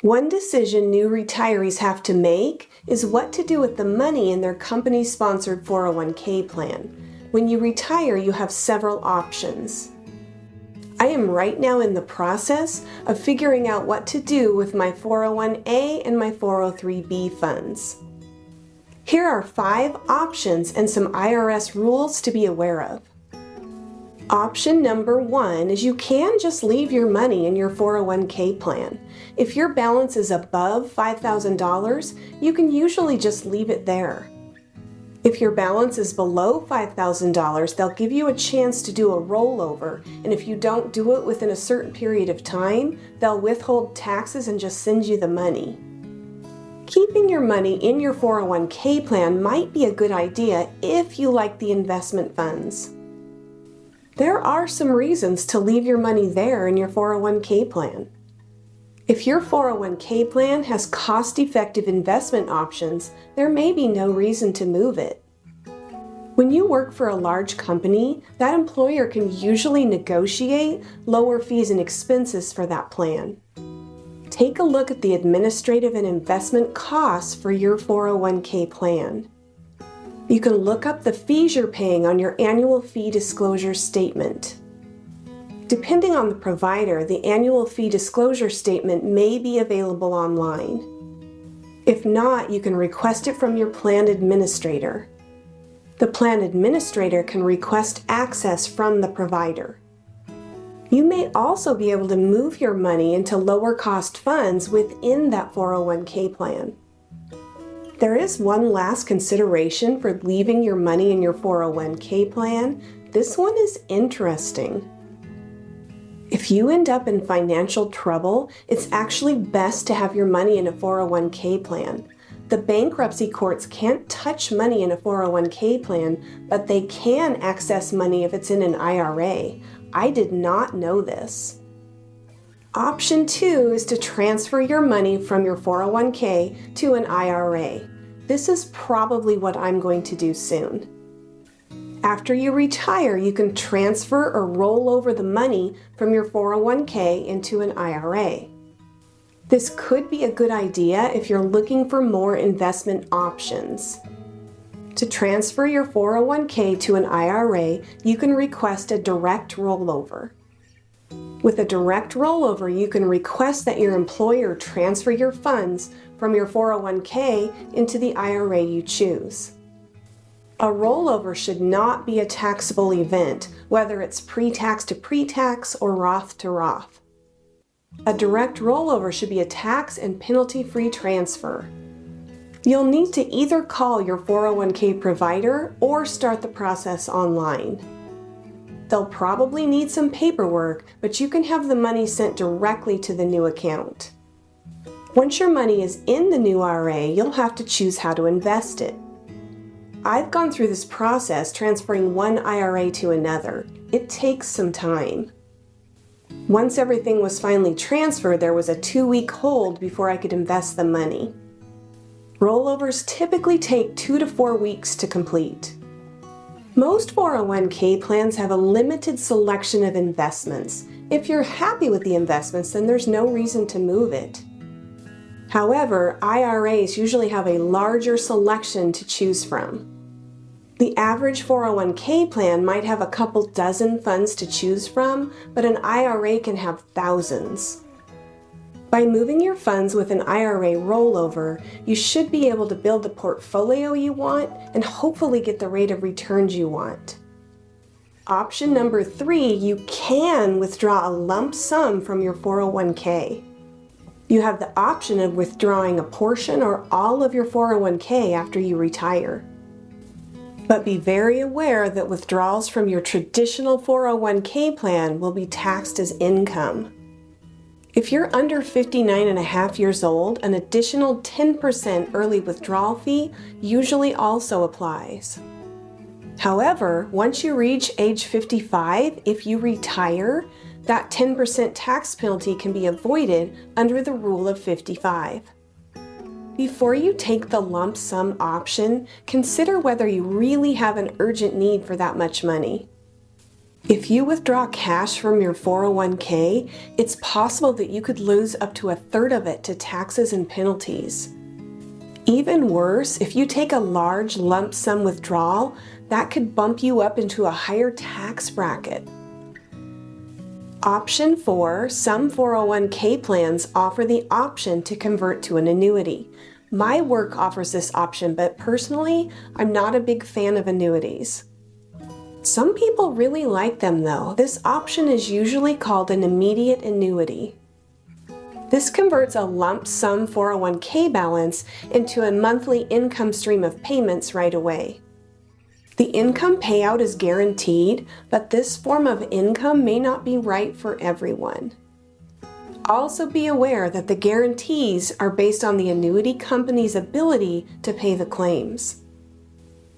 One decision new retirees have to make is what to do with the money in their company-sponsored 401k plan. When you retire, you have several options. I am right now in the process of figuring out what to do with my 401a and my 403b funds. Here are 5 options and some IRS rules to be aware of. Option number 1 is you can just leave your money in your 401k plan. If your balance is above $5,000, you can usually just leave it there. If your balance is below $5,000, they'll give you a chance to do a rollover, and if you don't do it within a certain period of time, they'll withhold taxes and just send you the money. Keeping your money in your 401k plan might be a good idea if you like the investment funds. There are some reasons to leave your money there in your 401k plan. If your 401k plan has cost-effective investment options, there may be no reason to move it. When you work for a large company, that employer can usually negotiate lower fees and expenses for that plan. Take a look at the administrative and investment costs for your 401k plan. You can look up the fees you're paying on your annual fee disclosure statement. Depending on the provider, the annual fee disclosure statement may be available online. If not, you can request it from your plan administrator. The plan administrator can request access from the provider. You may also be able to move your money into lower cost funds within that 401k plan. There is one last consideration for leaving your money in your 401k plan. This one is interesting. If you end up in financial trouble, it's actually best to have your money in a 401k plan. The bankruptcy courts can't touch money in a 401k plan, but they can access money if it's in an IRA. I did not know this. Option 2 is to transfer your money from your 401k to an IRA. This is probably what I'm going to do soon. After you retire, you can transfer or roll over the money from your 401k into an IRA. This could be a good idea if you're looking for more investment options. To transfer your 401k to an IRA, you can request a direct rollover. With a direct rollover, you can request that your employer transfer your funds from your 401k into the IRA you choose. A rollover should not be a taxable event, whether it's pre-tax to pre-tax or Roth to Roth. A direct rollover should be a tax and penalty-free transfer. You'll need to either call your 401k provider or start the process online. They'll probably need some paperwork, but you can have the money sent directly to the new account. Once your money is in the new IRA, you'll have to choose how to invest it. I've gone through this process transferring one IRA to another. It takes some time. Once everything was finally transferred, there was a 2-week hold before I could invest the money. Rollovers typically take 2 to 4 weeks to complete. Most 401k plans have a limited selection of investments. If you're happy with the investments, then there's no reason to move it. However, IRAs usually have a larger selection to choose from. The average 401k plan might have a couple dozen funds to choose from, but an IRA can have thousands. By moving your funds with an IRA rollover, you should be able to build the portfolio you want and hopefully get the rate of returns you want. Option number 3, you can withdraw a lump sum from your 401k. You have the option of withdrawing a portion or all of your 401k after you retire. But be very aware that withdrawals from your traditional 401k plan will be taxed as income. If you're under 59.5 years old, an additional 10% early withdrawal fee usually also applies. However, once you reach age 55, if you retire, that 10% tax penalty can be avoided under the rule of 55. Before you take the lump sum option, consider whether you really have an urgent need for that much money. If you withdraw cash from your 401k, it's possible that you could lose up to a third of it to taxes and penalties. Even worse, if you take a large lump sum withdrawal, that could bump you up into a higher tax bracket. Option 4, some 401k plans offer the option to convert to an annuity. My work offers this option, but personally, I'm not a big fan of annuities. Some people really like them though. This option is usually called an immediate annuity. This converts a lump sum 401k balance into a monthly income stream of payments right away. The income payout is guaranteed, but this form of income may not be right for everyone. Also be aware that the guarantees are based on the annuity company's ability to pay the claims.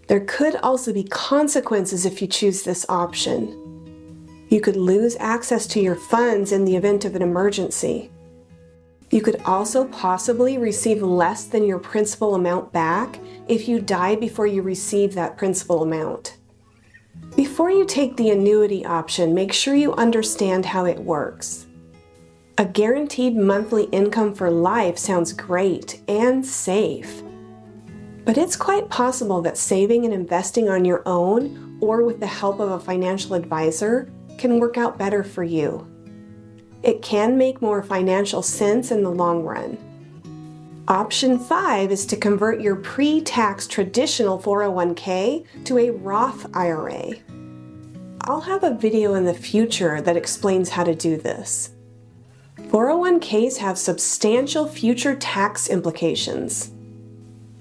There could also be consequences if you choose this option. You could lose access to your funds in the event of an emergency. You could also possibly receive less than your principal amount back if you die before you receive that principal amount. Before you take the annuity option, make sure you understand how it works. A guaranteed monthly income for life sounds great and safe. But it's quite possible that saving and investing on your own or with the help of a financial advisor can work out better for you. It can make more financial sense in the long run. Option 5 is to convert your pre-tax traditional 401k to a Roth IRA. I'll have a video in the future that explains how to do this. 401ks have substantial future tax implications.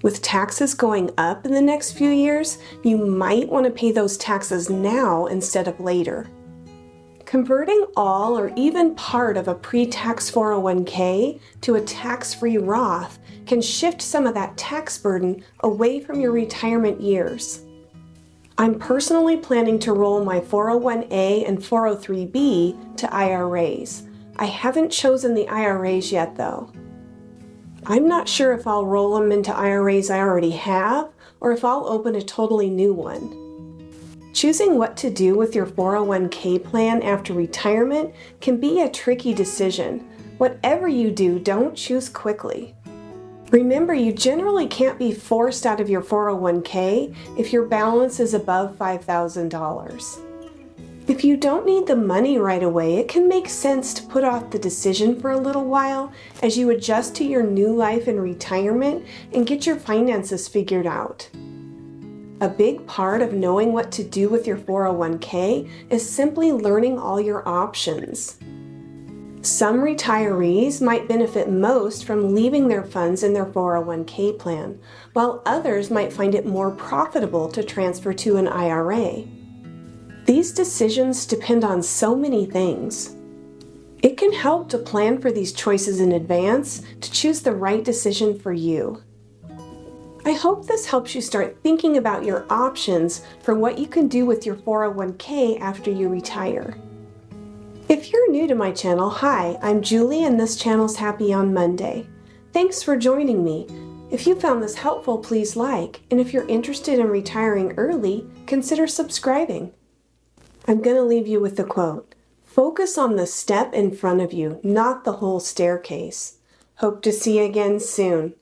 With taxes going up in the next few years, you might want to pay those taxes now instead of later. Converting all or even part of a pre-tax 401k to a tax-free Roth can shift some of that tax burden away from your retirement years. I'm personally planning to roll my 401a and 403b to IRAs. I haven't chosen the IRAs yet though. I'm not sure if I'll roll them into IRAs I already have or if I'll open a totally new one. Choosing what to do with your 401k plan after retirement can be a tricky decision. Whatever you do, don't choose quickly. Remember, you generally can't be forced out of your 401k if your balance is above $5,000. If you don't need the money right away, it can make sense to put off the decision for a little while as you adjust to your new life in retirement and get your finances figured out. A big part of knowing what to do with your 401k is simply learning all your options. Some retirees might benefit most from leaving their funds in their 401k plan, while others might find it more profitable to transfer to an IRA. These decisions depend on so many things. It can help to plan for these choices in advance to choose the right decision for you. I hope this helps you start thinking about your options for what you can do with your 401k after you retire. If you're new to my channel, hi, I'm Julie and this channel's Happy on Monday. Thanks for joining me. If you found this helpful, please like, and if you're interested in retiring early, consider subscribing. I'm going to leave you with the quote, "Focus on the step in front of you, not the whole staircase." Hope to see you again soon.